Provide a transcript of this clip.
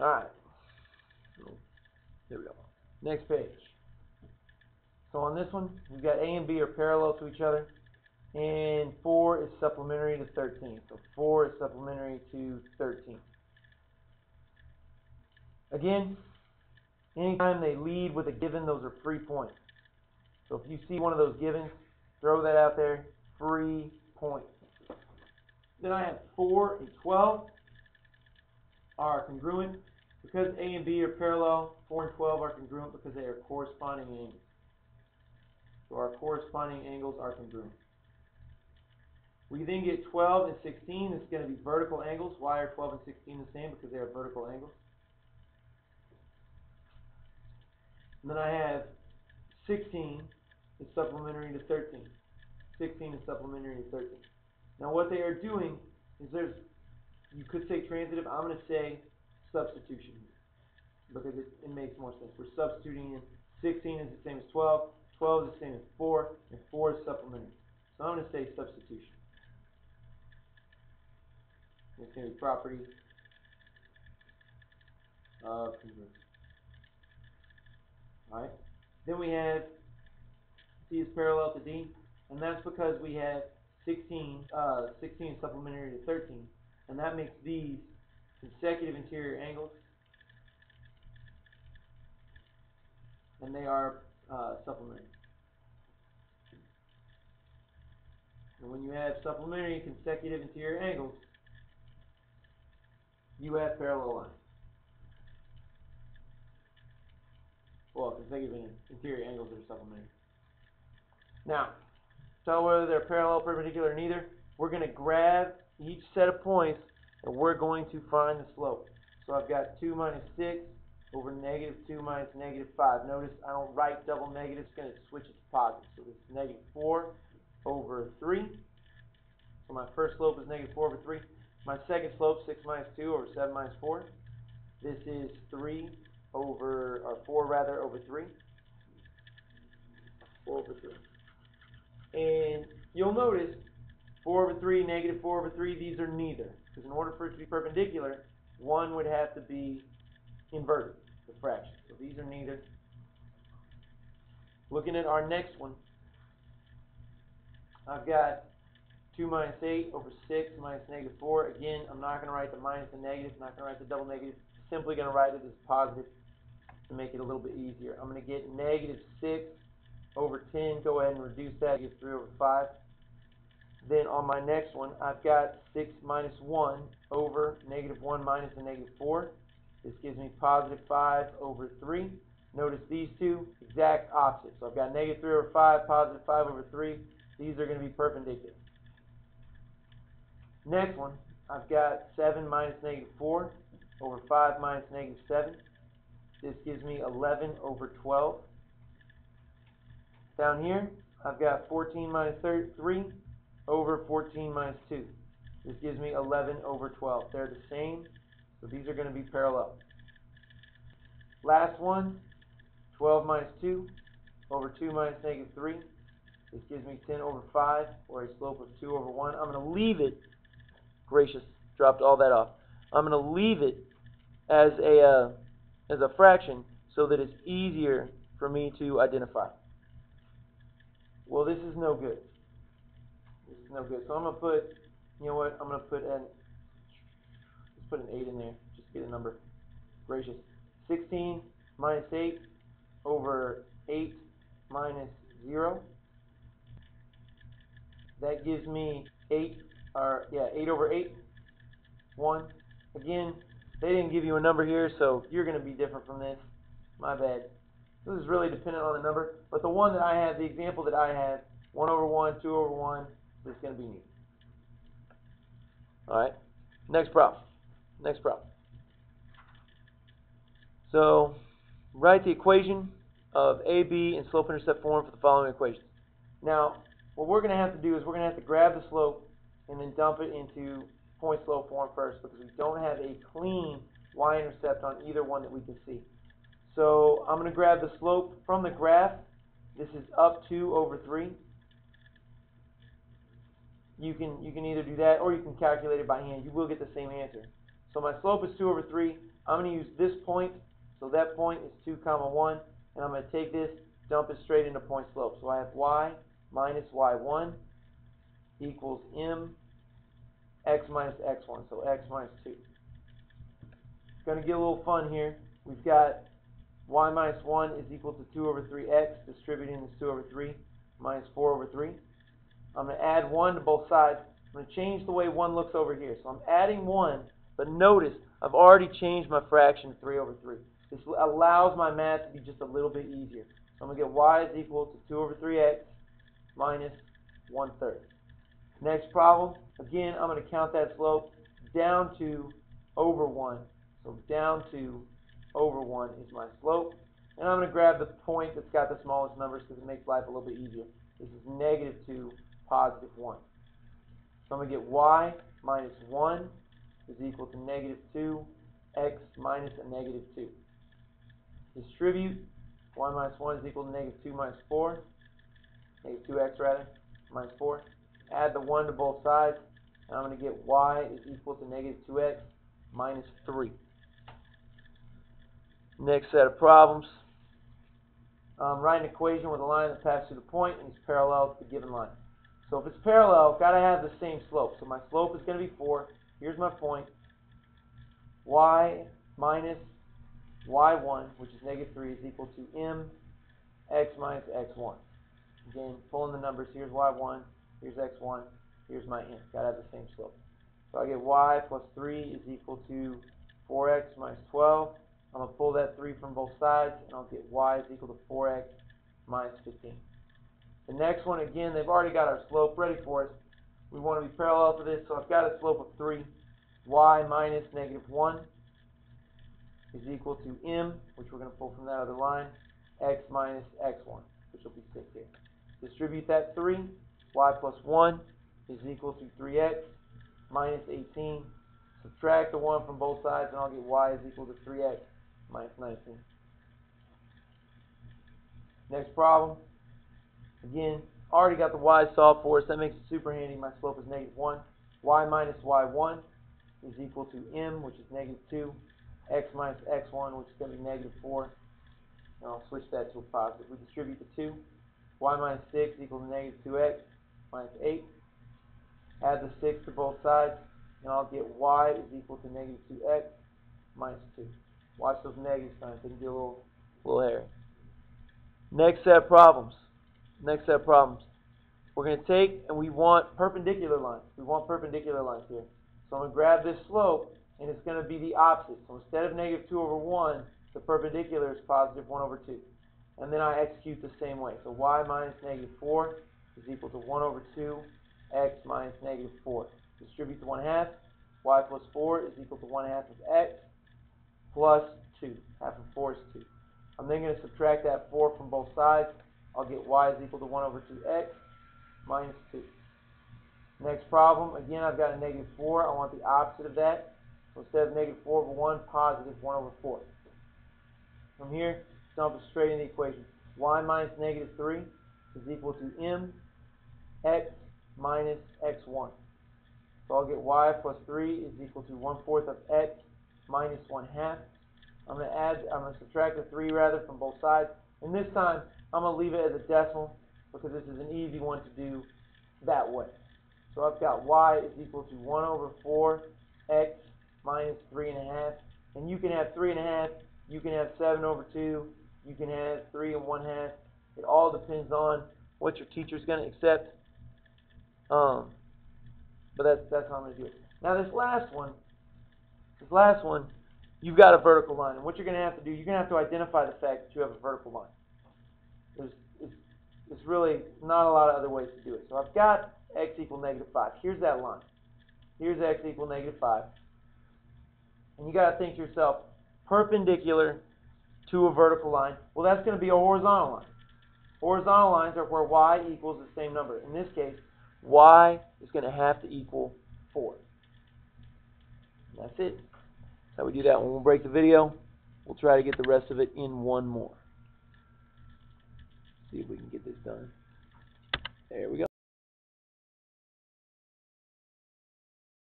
Alright, there we go. Next page. So on this one, we've got A and B are parallel to each other, and 4 is supplementary to 13. So 4 is supplementary to 13. Again, anytime they lead with a given, those are free points. So if you see one of those givens, throw that out there, free points. Then I have 4 and 12 are congruent. Because A and B are parallel, 4 and 12 are congruent because they are corresponding angles. So our corresponding angles are congruent. We then get 12 and 16. This is going to be vertical angles. Why are 12 and 16 the same? Because they are vertical angles. And then I have 16 is supplementary to 13. 16 is supplementary to 13. Now what they are doing is you could say transitive. I'm going to say substitution here because it makes more sense. We're substituting in 16 is the same as 12. 12 is the same as 4, and 4 is supplementary. So I'm going to say substitution. It's going to be property of congruence. Alright. Then we have C is parallel to D, and that's because we have 16 is supplementary to 13, and that makes these consecutive interior angles, and they are supplementary. And when you have supplementary consecutive interior angles, you have parallel lines. Well, consecutive interior angles that are supplementary. Now, tell whether they're parallel, perpendicular, or neither. We're going to grab each set of points, and we're going to find the slope. So I've got 2 minus 6 over negative 2 minus negative 5. Notice I don't write double negatives. It's going to switch it to positive. So this is negative 4 over 3. So my first slope is negative 4 over 3. My second slope, 6 minus 2 over 7 minus 4. This is 4 over 3. 4 over 3. And you'll notice 4 over 3, negative 4 over 3, these are neither. Because in order for it to be perpendicular, one would have to be inverted, the fraction. So these are neither. Looking at our next one, I've got 2 minus 8 over 6 minus negative 4. Again, I'm not going to write the minus and negative. I'm not going to write the double negative. Simply going to write it as positive to make it a little bit easier. I'm going to get negative 6 over 10. Go ahead and reduce that. Get 3 over 5. Then on my next one, I've got 6 minus 1 over negative 1 minus a negative 4. This gives me positive 5 over 3. Notice these two, exact opposite. So I've got negative 3 over 5, positive 5 over 3. These are going to be perpendicular. Next one, I've got 7 minus negative 4 over 5 minus negative 7. This gives me 11 over 12. Down here, I've got 14 minus 3 over 14 minus 2. This gives me 11 over 12. They're the same, so these are going to be parallel. Last one, 12 minus 2 over 2 minus negative 3. This gives me 10 over 5, or a slope of 2 over 1. I'm going to leave it, gracious, dropped all that off. I'm going to leave it as a fraction so that it's easier for me to identify. Well, this is no good. This is no good. So I'm going to put, you know what, I'm going to put let's put an 8 in there, just to get a number. Gracious. 16 minus 8 over 8 minus 0. That gives me 8 over 8. 1. Again, they didn't give you a number here, so you're going to be different from this. My bad. This is really dependent on the number, but the one that I have, the example that I have, 1 over 1, 2 over 1, this is going to be neat. Alright, next problem. Next problem. So, write the equation of AB in slope-intercept form for the following equations. Now, what we're going to have to do is we're going to have to grab the slope and then dump it into point-slope form first because we don't have a clean y-intercept on either one that we can see. So I'm going to grab the slope from the graph. This is up 2 over 3. You can either do that or you can calculate it by hand. You will get the same answer. So my slope is 2 over 3. I'm going to use this point. So that point is 2 comma 1. And I'm going to take this, dump it straight into point slope. So I have y minus y1 equals m x minus x1. So x minus 2. It's going to get a little fun here. We've got y minus 1 is equal to 2 over 3x, distributing this 2 over 3, minus 4 over 3. I'm going to add 1 to both sides. I'm going to change the way 1 looks over here. So I'm adding 1, but notice I've already changed my fraction to 3 over 3. This allows my math to be just a little bit easier. So I'm going to get y is equal to 2 over 3x minus 1/3. Next problem, again, I'm going to count that slope down to over 1. So down to over 1 is my slope. And I'm going to grab the point that's got the smallest numbers because it makes life a little bit easier. This is negative 2, positive 1. So I'm going to get y minus 1 is equal to negative 2, x minus a negative 2. Distribute, y minus 1 is equal to negative 2 minus 4, negative 2x rather, minus 4. Add the 1 to both sides, and I'm going to get y is equal to negative 2x minus 3. Next set of problems. Write an equation with a line that passes through the point and is parallel to the given line. So if it's parallel, got to have the same slope. So my slope is going to be 4. Here's my point. Y minus y1, which is negative 3, is equal to m x minus x1. Again, pulling the numbers. Here's y1, here's x1, here's my m. Got to have the same slope. So I get y plus 3 is equal to 4x minus 12. I'm going to pull that 3 from both sides, and I'll get y is equal to 4x minus 15. The next one, again, they've already got our slope ready for us. We want to be parallel to this, so I've got a slope of 3. Y minus negative 1 is equal to m, which we're going to pull from that other line, x minus x1, which will be 6 here. Distribute that 3. Y plus 1 is equal to 3x minus 18. Subtract the 1 from both sides, and I'll get y is equal to 3x minus 19. Next problem. Again, already got the y solved for us. That makes it super handy. My slope is negative 1. Y minus y1 is equal to m, which is negative 2. X minus x1, which is going to be negative 4. And I'll switch that to a positive. We distribute the 2. Y minus 6 equals to negative 2x minus 8. Add the 6 to both sides, and I'll get y is equal to negative 2x minus 2. Watch those negative signs. They can be a little hairy. Next set of problems. We're going to take, and we want perpendicular lines. We want perpendicular lines here. So I'm going to grab this slope, and it's going to be the opposite. So instead of negative 2 over 1, the perpendicular is positive 1 over 2. And then I execute the same way. So y minus negative 4 is equal to 1 over 2, x minus negative 4. Distribute the 1/2. Y plus 4 is equal to 1/2 of x plus 2. Half of 4 is 2. I'm then going to subtract that 4 from both sides. I'll get y is equal to 1 over 2x minus 2. Next problem, again, I've got a negative 4. I want the opposite of that. So instead of negative 4 over 1, positive 1 over 4. From here, dump it straight in the equation. Y minus negative 3 is equal to m x minus x1. So I'll get y plus 3 is equal to 1/4 of x minus 1/2. I'm going to subtract the 3 rather from both sides. And this time, I'm going to leave it as a decimal because this is an easy one to do that way. So I've got y is equal to 1 over 4 x minus 3.5. And you can have 3.5, you can have 7 over 2, you can have 3 1/2. It all depends on what your teacher's going to accept. But that's how I'm going to do it. Now this last one, you've got a vertical line. And what you're going to have to do, you're going to have to identify the fact that you have a vertical line. There's really not a lot of other ways to do it. So I've got x equal negative 5. Here's that line. Here's x equal negative 5. And you got to think to yourself, perpendicular to a vertical line. Well, that's going to be a horizontal line. Horizontal lines are where y equals the same number. In this case, y is going to have to equal 4. And that's it. That's how we do that. When we'll break the video, we'll try to get the rest of it in one more. See if we can get this done. There we go.